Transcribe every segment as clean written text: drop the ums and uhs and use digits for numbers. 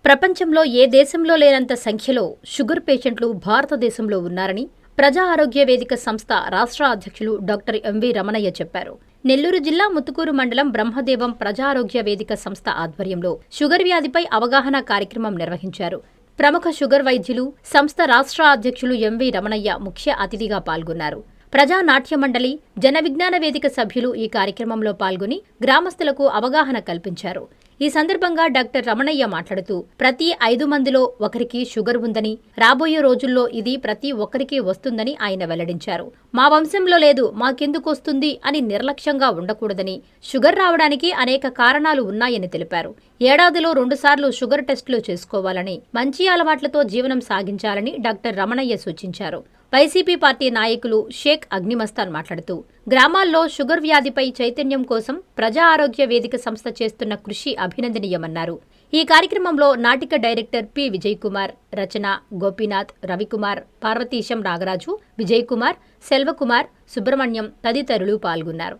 ప్రపంచంలో ఏ దేశంలో లేనంత సంఖ్యలో షుగర్ పేషెంట్లు భారతదేశంలో ఉన్నారని ప్రజా ఆరోగ్య వేదిక సంస్థ రాష్ట్ర అధ్యక్షులు డాక్టర్ ఎంవి రమణయ్య చెప్పారు. నెల్లూరు జిల్లా ముత్తుకూరు మండలం బ్రహ్మదేవం ప్రజా ఆరోగ్య వేదిక సంస్థ ఆధ్వర్యంలో షుగర్ వ్యాధిపై అవగాహన కార్యక్రమం నిర్వహించారు. ప్రముఖ షుగర్ వైద్యులు, సంస్థ రాష్ట్ర అధ్యక్షులు ఎంవి రమణయ్య ముఖ్య అతిథిగా పాల్గొన్నారు. ప్రజా నాట్య మండలి, జన విజ్ఞాన వేదిక సభ్యులు ఈ కార్యక్రమంలో పాల్గొని గ్రామస్తులకు అవగాహన కల్పించారు. ఈ సందర్భంగా డాక్టర్ రమణయ్య మాట్లాడుతూ ప్రతి 5 మందిలో ఒకరికి షుగర్ ఉందని, రాబోయే రోజుల్లో ఇది ప్రతి ఒక్కరికి వస్తుందని ఆయన వెల్లడించారు. మా వంశంలో లేదు, మాకెందుకు వస్తుంది అని నిర్లక్ష్యంగా ఉండకూడదని, షుగర్ రావడానికి అనేక కారణాలు ఉన్నాయని తెలిపారు. ఏడాదిలో 2 సార్లు షుగర్ టెస్టులు చేసుకోవాలని, మంచి అలవాట్లతో జీవనం సాగించాలని డాక్టర్ రమణయ్య సూచించారు. వైసీపీ పార్టీ నాయకులు షేక్ అగ్నిమస్తాన్ మాట్లాడుతూ గ్రామాల్లో షుగర్ వ్యాధిపై చైతన్యం కోసం ప్రజా ఆరోగ్య వేదిక సంస్థ చేస్తున్న కృషి అభినందనీయమన్నారు. ఈ కార్యక్రమంలో నాటిక డైరెక్టర్ పి విజయ్ కుమార్, రచన గోపీనాథ్, రవికుమార్, పార్వతీశం నాగరాజు, విజయ్ కుమార్, సెల్వకుమార్, సుబ్రహ్మణ్యం తదితరులు పాల్గొన్నారు.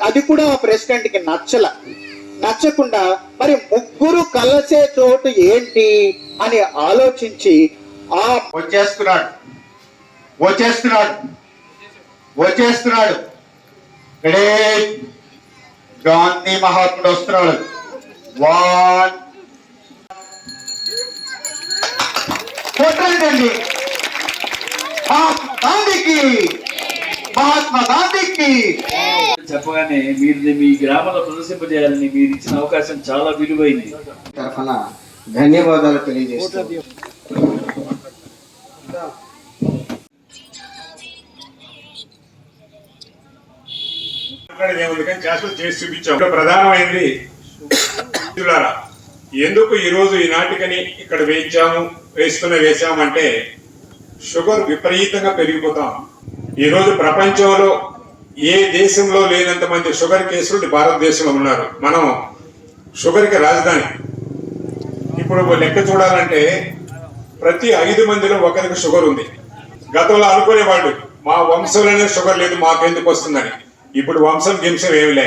అది కూడా ప్రెసిడెంట్ కి నచ్చకుండా మరి ముగ్గురు కలిసే చోటు ఏంటి అని ఆలోచించి వచ్చేస్తున్నాడు గాంధీ మహాత్ముడు వస్తున్నాడు. కొట్టండి మహాత్మా గాంధీకి చెప్పగానే మీరు మీ గ్రామంలో ప్రదర్శింపజేయాలని మీరు ఇచ్చిన అవకాశం చాలా విలువైంది. తరఫున ధన్యవాదాలు తెలియజేస్తాను. చేసి చూపించాం. ప్రధానమైనది ఎందుకు ఈరోజు ఈ నాటికని ఇక్కడ వేసామంటే షుగర్ విపరీతంగా పెరిగిపోతాం. ఈరోజు ప్రపంచంలో ఏ దేశంలో లేనంత మంది షుగర్ కేసులు భారతదేశంలో ఉన్నారు. మనం షుగర్ కి రాజధాని. ఇప్పుడు లెక్క చూడాలంటే ప్రతి 5 మందిలో ఒకరికి షుగర్ ఉంది. గతంలో అనుకునేవాళ్ళు మా వంశంలోనే షుగర్ లేదు, మాకెందుకు వస్తుందని. ఇప్పుడు వంశం గింశం ఏమి లే,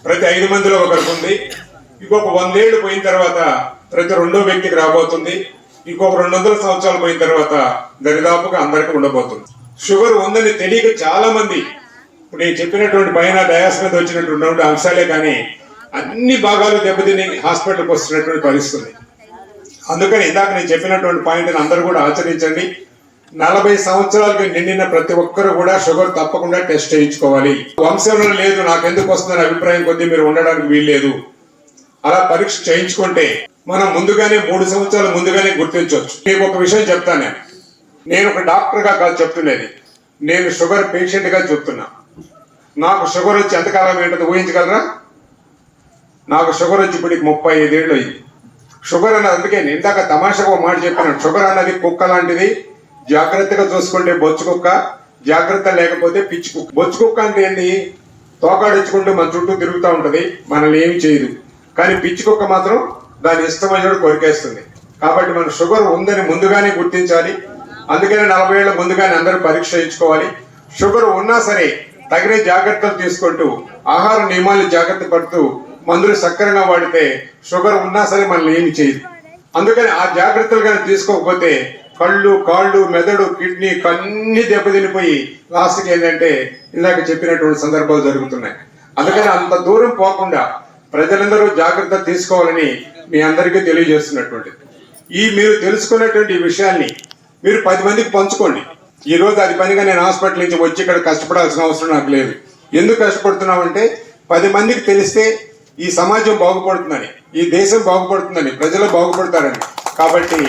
ప్రతి 5 మందిలో ఒకరికి ఉంది. ఇంకొక 100 ఏళ్ళు పోయిన తర్వాత ప్రతి 2వ వ్యక్తికి రాబోతుంది. ఇంకొక 200 సంవత్సరాలు పోయిన తర్వాత దరిదాపుగా అందరికీ ఉండబోతుంది. షుగర్ ఉందని తెలియక చాలా మంది ఇప్పుడు నేను చెప్పినటువంటి పైన డయాస్ మీద వచ్చినటువంటి అంశాలే కానీ అన్ని భాగాలు దెబ్బతిని హాస్పిటల్కి వస్తున్నటువంటి పరిస్థితి. అందుకని ఇందాక నేను చెప్పినటువంటి పాయింట్ని అందరూ కూడా ఆచరించండి. 40 సంవత్సరాలకు నిండిన ప్రతి ఒక్కరు కూడా షుగర్ తప్పకుండా టెస్ట్ చేయించుకోవాలి. వంశంలో లేదు, నాకెందుకు వస్తుందని అభిప్రాయం కొద్దీ మీరు ఉండడానికి వీల్లేదు. అలా పరీక్ష చేయించుకుంటే మనం ముందుగానే 3 సంవత్సరాలు ముందుగానే గుర్తించవచ్చు. మీకు ఒక విషయం చెప్తాను. నేను ఒక డాక్టర్గా కాదు చెప్తున్నది, నేను షుగర్ పేషెంట్గా చెప్తున్నా. నాకు షుగర్ వచ్చి ఎంతకాలం ఏంటో ఊహించగలరా? నాకు షుగర్ వచ్చి ఇప్పటికి 35 ఏళ్ళు అయింది. షుగర్ అన్నది, అందుకే ఇందాక తమాషగా ఒక మాట చెప్పాను, షుగర్ అన్నది కుక్క లాంటిది. జాగ్రత్తగా చూసుకుంటే బొచ్చు కుక్క, జాగ్రత్త లేకపోతే పిచ్చి కుక్క. బొచ్చు కుక్క అంటే ఏంటి? తోకాడించుకుంటూ మన చుట్టూ తిరుగుతూ ఉంటది, మనల్ని ఏమి చేయదు. కానీ పిచ్చి కుక్క మాత్రం దాని ఇష్టమైనడు కొరికేస్తుంది. కాబట్టి మన షుగర్ ఉందని ముందుగానే గుర్తించాలి. అందుకనే 40 ఏళ్ల ముందుగానే అందరూ పరీక్ష చేయించుకోవాలి. షుగర్ ఉన్నా సరే తగిన జాగ్రత్తలు తీసుకుంటూ, ఆహార నియమాలు జాగ్రత్త పడుతూ, మందులు సక్రమంగా వాడితే షుగర్ ఉన్నా సరే మనల్ని ఏమి చేయదు. అందుకని ఆ జాగ్రత్తలు కానీ తీసుకోకపోతే కళ్ళు, కాళ్ళు, మెదడు, కిడ్నీ అన్ని దెబ్బతినిపోయి లాస్ట్కి ఏంటంటే ఇందాక చెప్పినటువంటి సందర్భాలు జరుగుతున్నాయి. అందుకని అంత దూరం పోకుండా ప్రజలందరూ జాగ్రత్త తీసుకోవాలని మీ అందరికీ తెలియజేస్తున్నటువంటిది. మీరు తెలుసుకున్నటువంటి విషయాన్ని మీరు 10 మందికి పంచుకోండి. ఈ రోజు అది పనిగా నేను హాస్పిటల్ నుంచి వచ్చి ఇక్కడ కష్టపడాల్సిన అవసరం నాకు లేదు. ఎందుకు కష్టపడుతున్నామంటే 10 మందికి తెలిస్తే ఈ సమాజం బాగుపడుతుందని, ఈ దేశం బాగుపడుతుందని, ప్రజలు బాగుపడతారని. కాబట్టి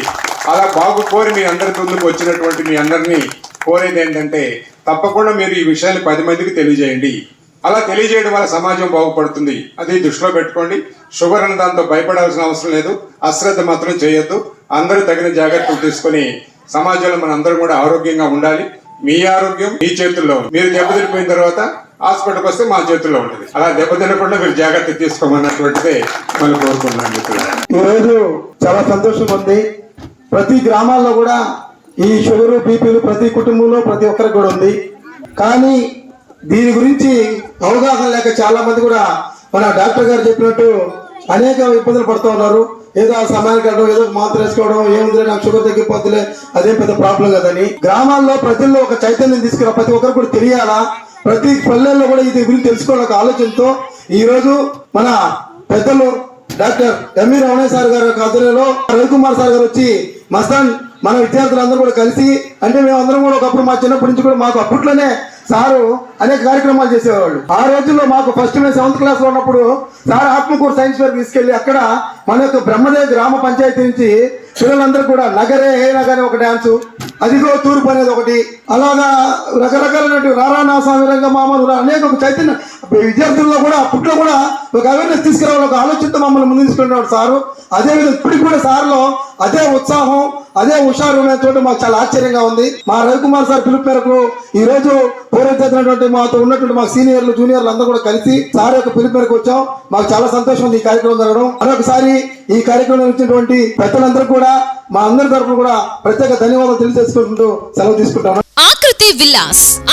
అలా బాగుకోరి మీ అందరి ముందుకు వచ్చినటువంటి మీ అందరినీ కోరేది ఏంటంటే తప్పకుండా మీరు ఈ విషయాన్ని 10 మందికి తెలియజేయండి. అలా తెలియజేయడం వల్ల సమాజం బాగుపడుతుంది. అది దృష్టిలో పెట్టుకోండి. షుగర్ అన్న దాంతో భయపడాల్సిన అవసరం లేదు, అశ్రద్ధ మాత్రం చేయొద్దు. అందరూ తగిన జాగ్రత్తలు తీసుకొని సమాజంలో మన అందరం కూడా ఆరోగ్యంగా ఉండాలి. మీ ఆరోగ్యం మీ చేతుల్లో. మీరు దెబ్బతినిపోయిన తర్వాత హాస్పిటల్కి వస్తే మా చేతుల్లో ఉంటుంది. అలా దెబ్బతినకుండా మీరు జాగ్రత్త తీసుకోమన్నటువంటిదే మనం కోరుకుంటున్నాను. ఈరోజు చాలా సంతోషం ఉంది. ప్రతి గ్రామాల్లో కూడా ఈ షుగరు, బీపీలు ప్రతి కుటుంబంలో ప్రతి ఒక్కరికి కూడా ఉంది. కానీ దీని గురించి అవగాహన లేక చాలా మంది కూడా మన డాక్టర్ గారు చెప్పినట్టు అనేక ఇబ్బందులు పడుతూ ఉన్నారు. ఏదో ఆ సమయానికి వెళ్ళడం, ఏదో మాత్ర వేసుకోవడం, ఏముందిలే నాకు షుగర్ తగ్గిపోతులే అదేం పెద్ద ప్రాబ్లం కదని గ్రామాల్లో ప్రజల్లో ఒక చైతన్యం తీసుకురా, ప్రతి ఒక్కరు కూడా తెలియాలా, ప్రతి పల్లెల్లో కూడా ఇది గురించి తెలుసుకోవాలి ఒక ఆలోచనతో ఈ రోజు మన పెద్దలు డాక్టర్ ఎంవి రమణయ్య సార్ గారి ఆధ్వర్యంలో రవికుమార్ సార్ గారు వచ్చి మస్తాన్ మన విద్యార్థులందరూ కూడా కలిసి, అంటే మేమందరం కూడా ఒకప్పుడు మా చిన్నప్పటి నుంచి కూడా మాకు అప్పట్లోనే సారు అనేక కార్యక్రమాలు చేసేవాళ్ళు. ఆ రోజుల్లో మాకు ఫస్ట్ మేము 7th క్లాస్ లో ఉన్నప్పుడు సార్ ఆత్మకూరు సైన్స్ ఫేర్ తీసుకెళ్లి అక్కడ మన యొక్క బ్రహ్మదేవ్ గ్రామ పంచాయతీ నుంచి పిల్లలందరూ కూడా నగరే హే నగరే ఒక డాన్సు, అదిగో తూర్పు అనేది ఒకటి, అలాగా రకరకాలైన రారానా సామిరంగ మామూలు అనేక ఒక చైతన్య విద్యార్థుల్లో కూడా అప్పట్లో కూడా ఒక అవేర్నెస్ తీసుకురావాలి, ఒక ఆలోచనతో మమ్మల్ని ముందు తీసుకునేవాడు సారు. అదేవిధంగా ఇప్పటికి కూడా సార్లో అదే ఉత్సాహం, అదే హుషారు ఉన్న చోట మాకు చాలా ఆశ్చర్యంగా ఉంది. మా రవికుమార్ సార్ పిలుపు మేరకు ఈ రోజు పూర్వం చదివినటువంటి మాతో ఉన్నటువంటి మా సీనియర్లు జూనియర్లు అందరూ కూడా కలిసి సార్ యొక్క పిలుపు మేరకు వచ్చాం. మాకు చాలా సంతోషం ఉంది ఈ కార్యక్రమం జరగడం. మరొకసారి ఈ కార్యక్రమం ఇచ్చినటువంటి పెద్దలందరూ కూడా మా అందరి తరఫున కూడా ప్రత్యేక ధన్యవాదాలు తెలియజేసుకుంటూ సెలవు తీసుకుంటాను.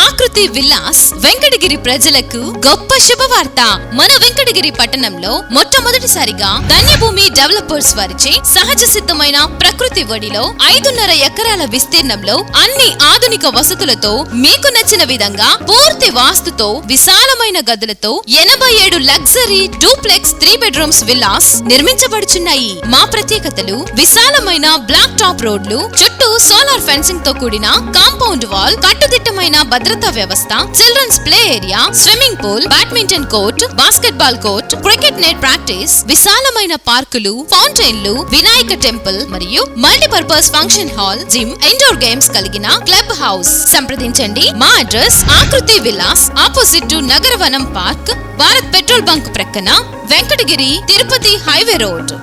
ఆకృతి విలాస్ వెంకటగిరి ప్రజలకు గొప్ప శుభవార్త. మన వెంకటగిరి పట్టణంలో మొట్టమొదటిసారిగా ధన్యభూమి డెవలపర్స్ వారిచే సహజ సిద్ధమైన ప్రకృతి ఒడిలో 5.5 ఎకరాల విస్తీర్ణంలో అన్ని ఆధునిక వసతులతో మీకు నచ్చిన విధంగా పూర్తి వాస్తుతో విశాలమైన గదులతో 87 లగ్జరీ డూప్లెక్స్ 3 బెడ్రూమ్స్ విల్లాస్ నిర్మించబడుచున్నాయి. మా ప్రత్యేకతలు విశాలమైన బ్లాక్ టాప్ రోడ్లు, చుట్టూ సోలార్ ఫెన్సింగ్ తో కూడిన కాంపౌండ్ వాల్, కట్టుదిట్టమైన భద్రతా వ్యవస్థ, children's play area, swimming pool, badminton court, basketball court, cricket net practice, విశాలమైన పార్కులు, ఫౌంటైన్లు, వినాయక టెంపుల్ మరియు multipurpose function hall, gym, indoor games కలిగిన క్లబ్ హౌస్. సంప్రదించండి. మా address Akruthi Vilas, opposite to Nagaravanam park, Bharat petrol bunk ప్రక్కన, వెంకటగిరి తిరుపతి హైవే రోడ్.